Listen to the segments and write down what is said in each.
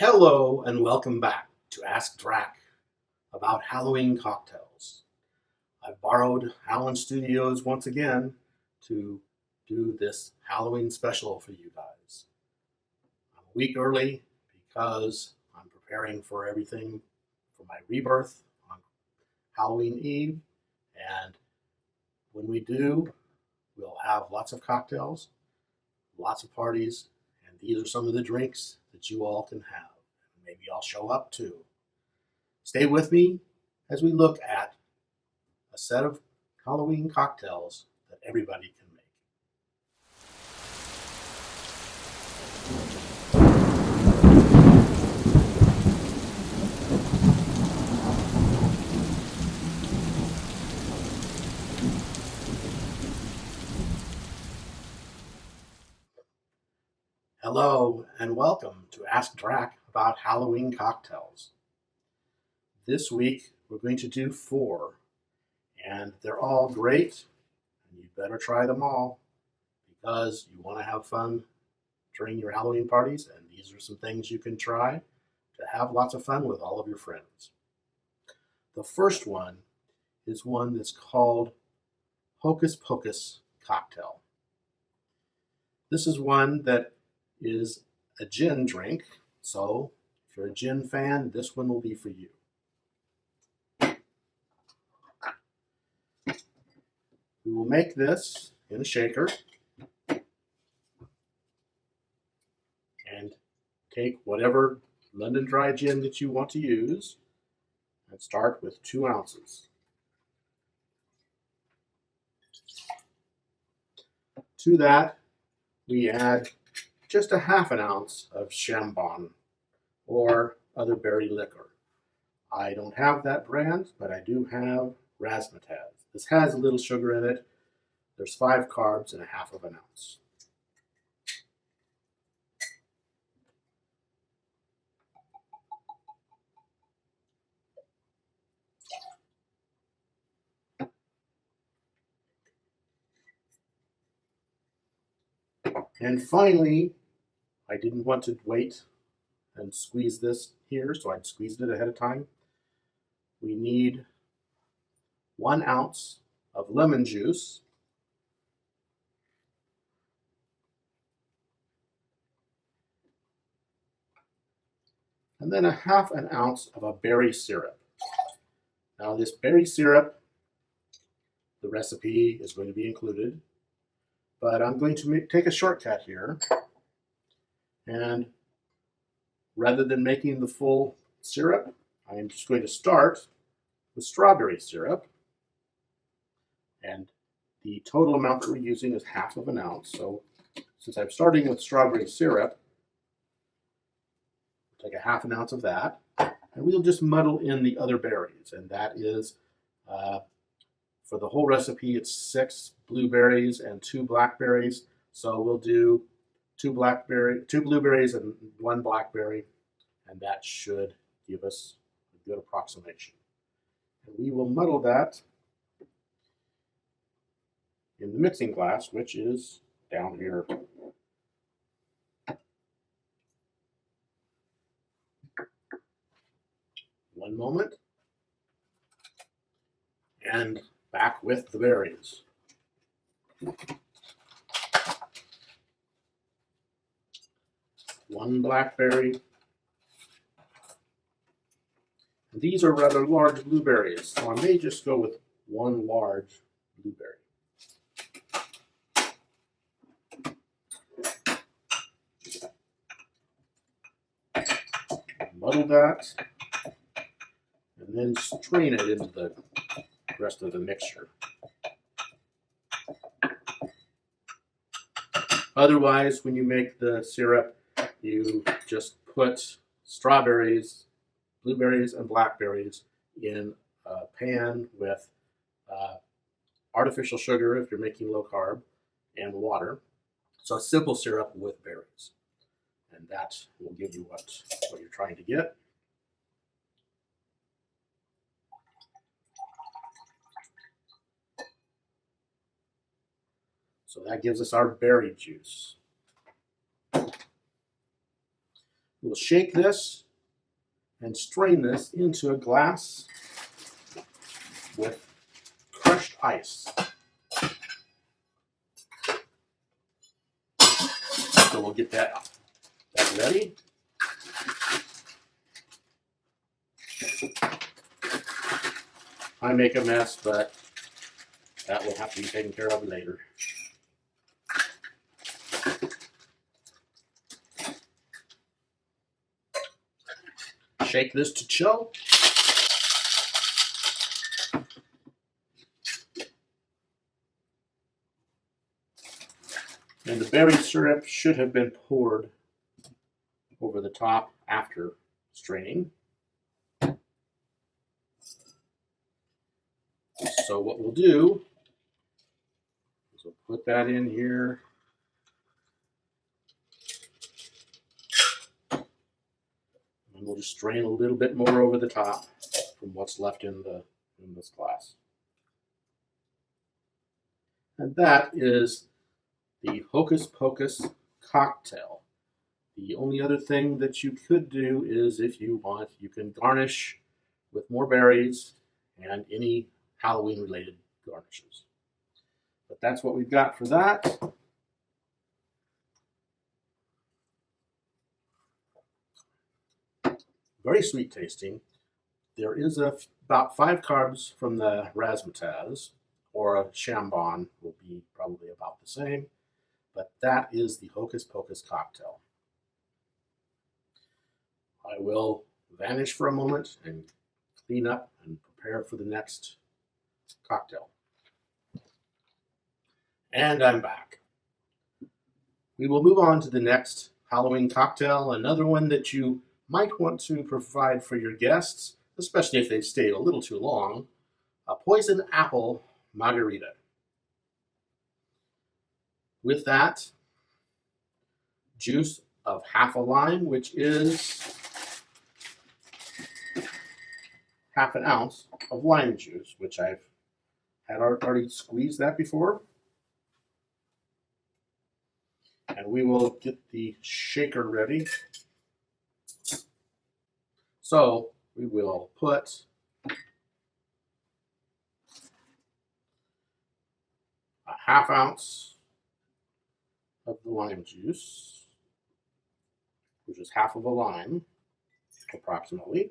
Hello and welcome back to Ask Drac about Halloween cocktails. I've borrowed Allen Studios once again to do this Halloween special for you guys. I'm a week early because I'm preparing for everything for my rebirth on Halloween Eve, and when we do, we'll have lots of cocktails, lots of parties, and these are some of the drinks that you all can have. Maybe I'll show up too. Stay with me as we look at a set of Halloween cocktails that everybody can make. Hello and welcome to Ask Drac about Halloween cocktails. This week we're going to do 4, and they're all great, and you better try them all because you want to have fun during your Halloween parties, and these are some things you can try to have lots of fun with all of your friends. The first one is one that's called Hocus Pocus cocktail. This is one that is a gin drink, so if you're a gin fan, this one will be for you. We will make this in a shaker and take whatever London dry gin that you want to use and start with 2 ounces. To that, we add just a half an ounce of Chambord or other berry liquor. I don't have that brand, but I do have Razzmatazz. This has a little sugar in it. There's 5 carbs in a half of an ounce. And finally, I didn't want to wait and squeeze this here, so I'd squeezed it ahead of time. We need 1 ounce of lemon juice, and then a half an ounce of a berry syrup. Now this berry syrup, the recipe is going to be included, but I'm going to take a shortcut here, and rather than making the full syrup, I'm just going to start with strawberry syrup, and the total amount that we're using is half of an ounce. So since I'm starting with strawberry syrup, take a half an ounce of that, and we'll just muddle in the other berries, and that is for the whole recipe, it's 6 blueberries and 2 blackberries. So we'll do 2 blueberries and 1 blackberry, and that should give us a good approximation. And we will muddle that in the mixing glass, which is down here. One moment, and back with the berries. One blackberry. These are rather large blueberries, so I may just go with 1 large blueberry. Muddle that, and then strain it into the rest of the mixture. Otherwise, when you make the syrup, you just put strawberries, blueberries, and blackberries in a pan with artificial sugar if you're making low carb, and water. So a simple syrup with berries. And that will give you what you're trying to get. So that gives us our berry juice. We'll shake this and strain this into a glass with crushed ice. So we'll get that ready. I make a mess, but that will have to be taken care of later. Shake this to chill. And the berry syrup should have been poured over the top after straining. So what we'll do is we'll put that in here. And we'll just strain a little bit more over the top from what's left in this glass. And that is the Hocus Pocus cocktail. The only other thing that you could do is, if you want, you can garnish with more berries and any Halloween related garnishes. But that's what we've got for that. Very sweet tasting. There is about 5 carbs from the Razzmatazz, or a Chambord will be probably about the same. But that is the Hocus Pocus cocktail. I will vanish for a moment and clean up and prepare for the next cocktail. And I'm back. We will move on to the next Halloween cocktail, another one that you might want to provide for your guests, especially if they've stayed a little too long, a poison apple margarita. With that, juice of half a lime, which is half an ounce of lime juice, which I've had already squeezed that before. And we will get the shaker ready. So we will put a half ounce of the lime juice, which is half of a lime, approximately.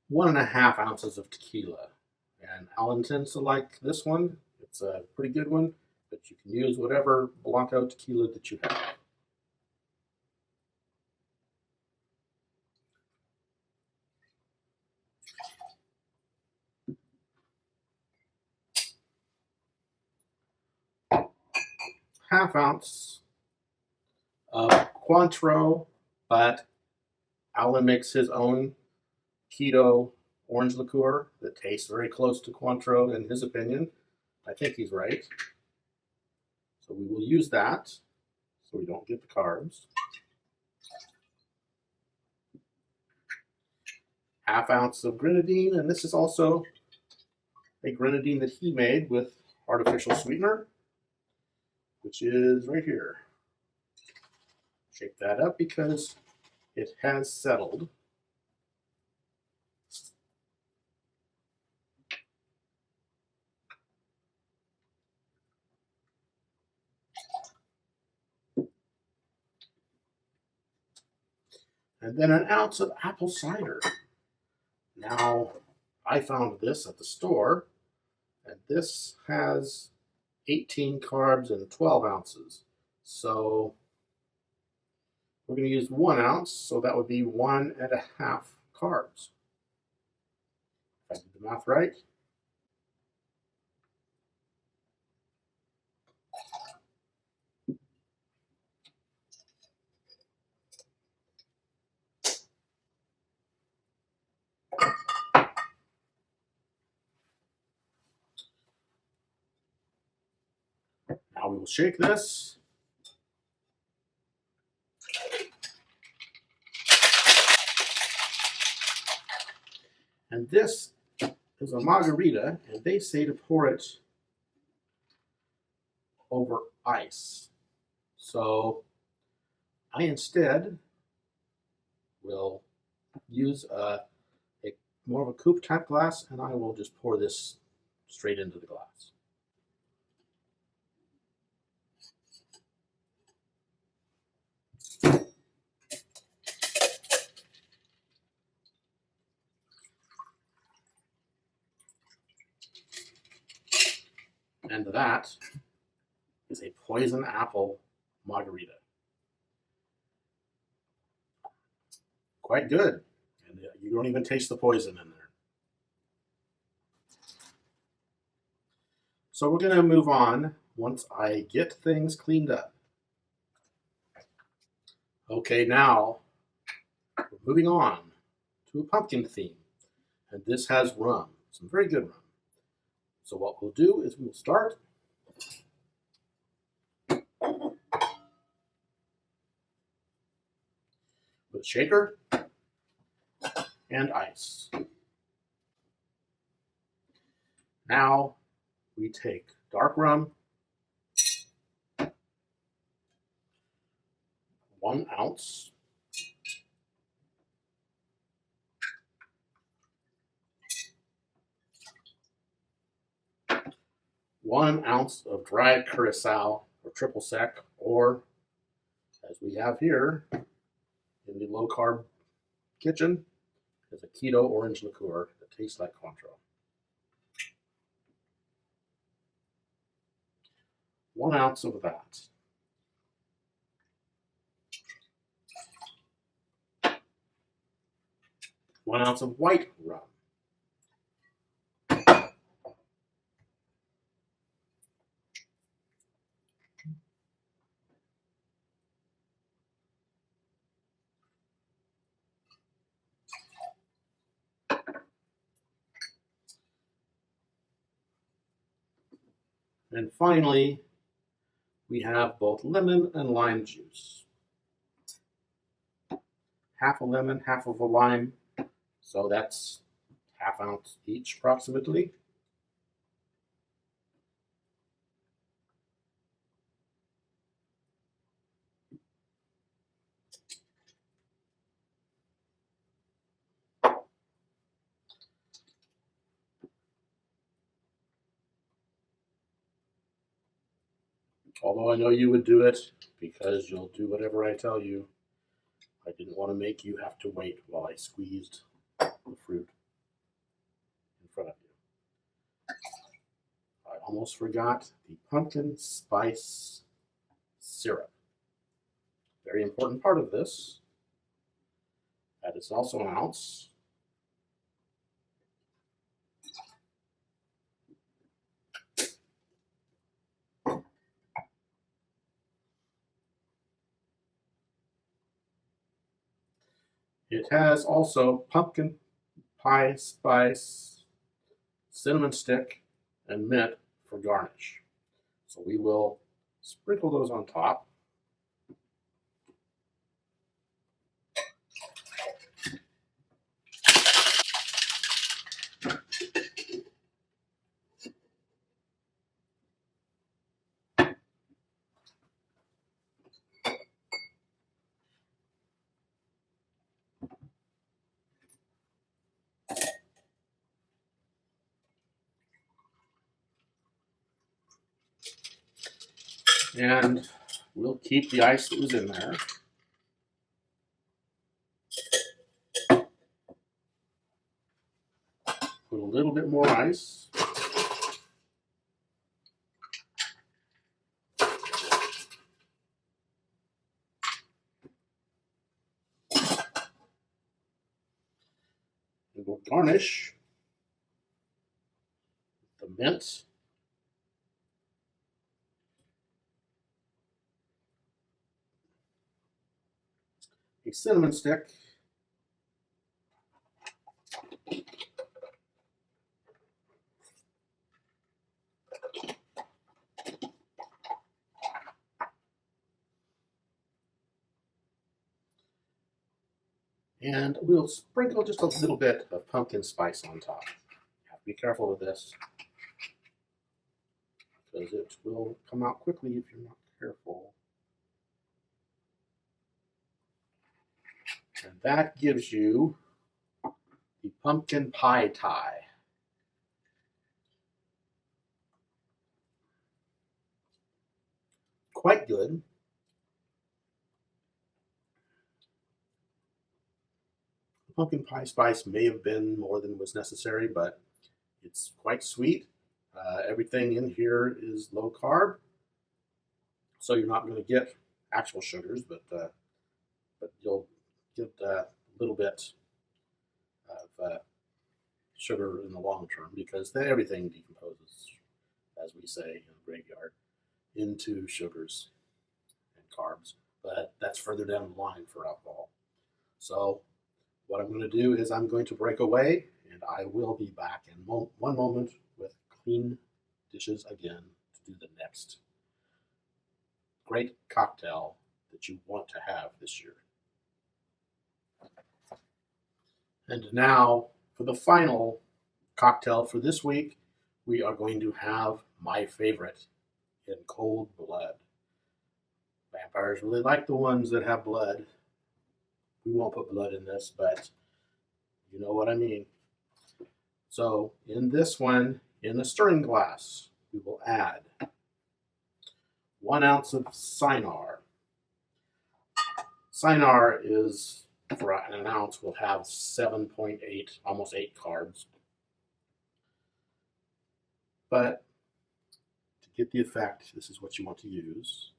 One and a half ounces of tequila. And Alan tends to like this one. It's a pretty good one, but you can use whatever Blanco tequila that you have. Half ounce of Cointreau, but Alan makes his own keto orange liqueur that tastes very close to Cointreau in his opinion. I think he's right. So we will use that so we don't get the carbs. Half ounce of grenadine, and this is also a grenadine that he made with artificial sweetener, which is right here. Shake that up because it has settled. And then an ounce of apple cider. Now, I found this at the store, and this has 18 carbs and 12 ounces. So we're going to use 1 ounce, so that would be 1.5 carbs. If I did the math right. Now we will shake this. And this is a margarita, and they say to pour it over ice. So I instead will use a more of a coupe type glass, and I will just pour this straight into the glass. And that is a poison apple margarita. Quite good. And you don't even taste the poison in there. So we're going to move on once I get things cleaned up. Okay, now we're moving on to a pumpkin theme. And this has rum, some very good rum. So what we'll do is we'll start with a shaker and ice. Now we take dark rum, 1 ounce, one ounce of dried curacao or triple sec, or as we have here in the low carb kitchen, is a keto orange liqueur that tastes like Cointreau. 1 ounce of that. One ounce of white rum. And finally, we have both lemon and lime juice. Half a lemon, half of a lime, so that's half ounce each approximately. Although I know you would do it because you'll do whatever I tell you, I didn't want to make you have to wait while I squeezed the fruit in front of you. I almost forgot the pumpkin spice syrup. Very important part of this. That is also an ounce. It has also pumpkin pie spice, cinnamon stick, and mint for garnish. So we will sprinkle those on top. And we'll keep the ice that was in there. Put a little bit more ice. And we'll garnish the mint. A cinnamon stick. And we'll sprinkle just a little bit of pumpkin spice on top. You have to be careful with this, because it will come out quickly if you're not careful. And that gives you the pumpkin pie tie. Quite good. The pumpkin pie spice may have been more than was necessary, but it's quite sweet. Everything in here is low carb, so you're not going to get actual sugars, but you'll get a little bit of sugar in the long term because everything decomposes, as we say in the graveyard, into sugars and carbs. But that's further down the line for alcohol. So what I'm going to do is I'm going to break away, and I will be back in one moment with clean dishes again to do the next great cocktail that you want to have this year. And now for the final cocktail for this week, we are going to have my favorite in cold blood. Vampires really like the ones that have blood. We won't put blood in this, but you know what I mean. So in this one, in a stirring glass, we will add 1 ounce of Cynar. Cynar is, for an ounce, will have 7.8, almost 8 carbs. But to get the effect, this is what you want to use.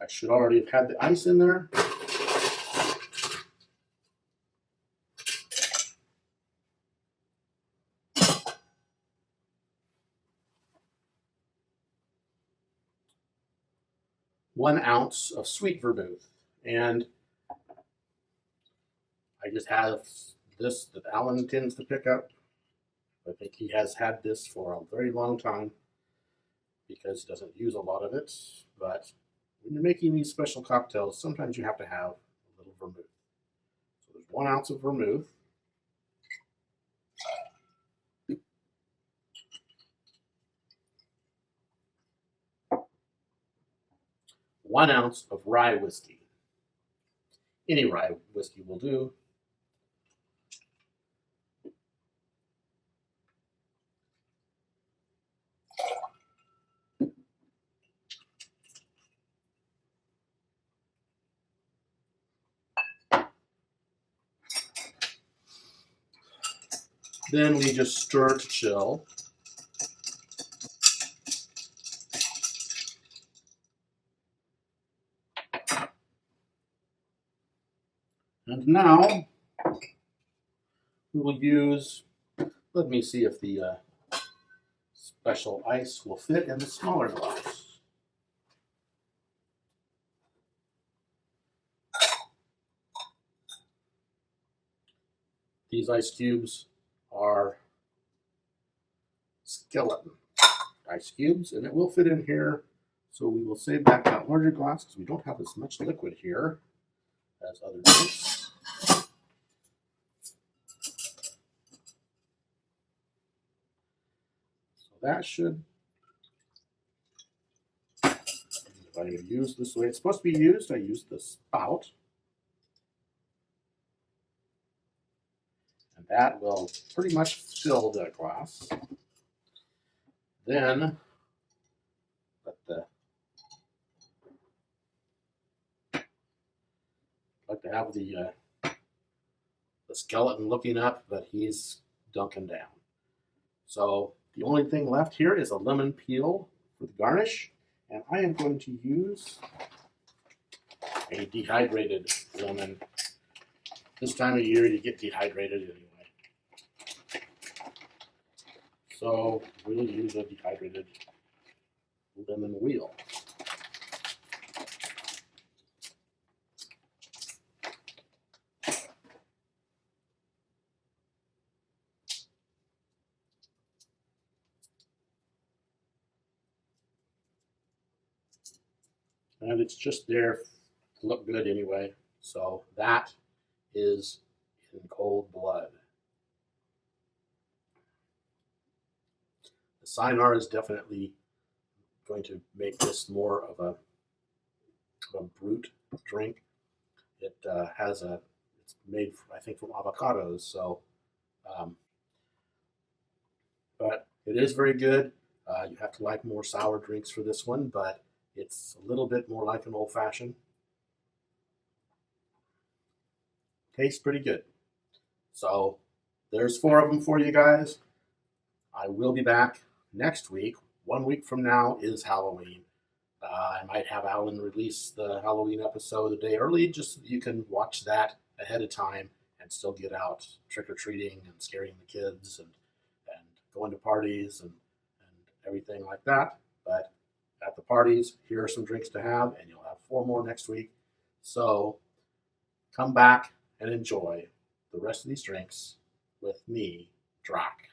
I should already have had the ice in there. One ounce of sweet vermouth. And I just have this that Alan tends to pick up. I think he has had this for a very long time because he doesn't use a lot of it. But when you're making these special cocktails, sometimes you have to have a little vermouth. So there's 1 ounce of vermouth. One ounce of rye whiskey. Any rye whiskey will do. Then we just stir to chill. And now we will use, let me see if the special ice will fit in the smaller glass. These ice cubes are skeleton ice cubes, and it will fit in here. So we will save back that larger glass because we don't have as much liquid here as other drinks. So that should, if I use this the way it's supposed to be used, I use the spout. And that will pretty much fill the glass. Then let like to have the skeleton looking up, but he's dunking down. So the only thing left here is a lemon peel for the garnish, and I am going to use a dehydrated lemon. This time of year you get dehydrated anyway. So we'll use a dehydrated lemon wheel. and it's just there to look good anyway. So that is in cold blood. The Cynar is definitely going to make this more of a brute drink. It it's made, I think, from avocados, so, um, but it is very good. You have to like more sour drinks for this one, but it's a little bit more like an old fashioned. Tastes pretty good. So there's 4 of them for you guys. I will be back next week. 1 week from now is Halloween. I might have Alan release the Halloween episode a day early just so that you can watch that ahead of time and still get out trick-or-treating and scaring the kids and going to parties and everything like that. But at the parties, here are some drinks to have, and you'll have 4 more next week. So come back and enjoy the rest of these drinks with me, Drac.